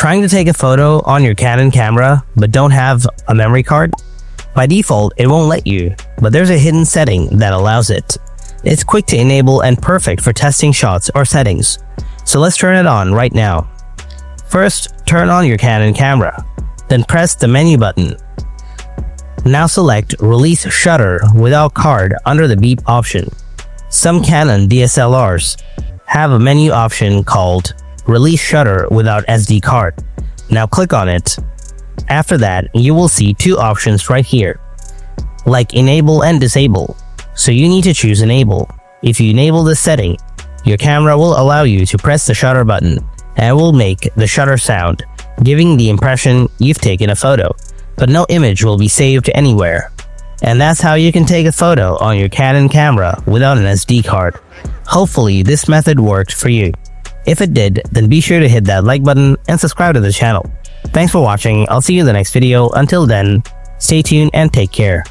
Trying to take a photo on your Canon camera but don't have a memory card? By default, it won't let you, but there's a hidden setting that allows it. It's quick to enable and perfect for testing shots or settings. So let's turn it on right now. First, turn on your Canon camera, then press the menu button. Now select Release Shutter Without Card under the beep option. Some Canon DSLRs have a menu option called Release Shutter Without SD Card. Now click on it. After that, you will see two options right here, like Enable and Disable. So you need to choose Enable. If you enable this setting, your camera will allow you to press the shutter button and will make the shutter sound, giving the impression you've taken a photo, but no image will be saved anywhere. And that's how you can take a photo on your Canon camera without an SD card. Hopefully this method worked for you. If it did, then be sure to hit that like button and subscribe to the channel. Thanks for watching. I'll see you in the next video. Until then, stay tuned and take care.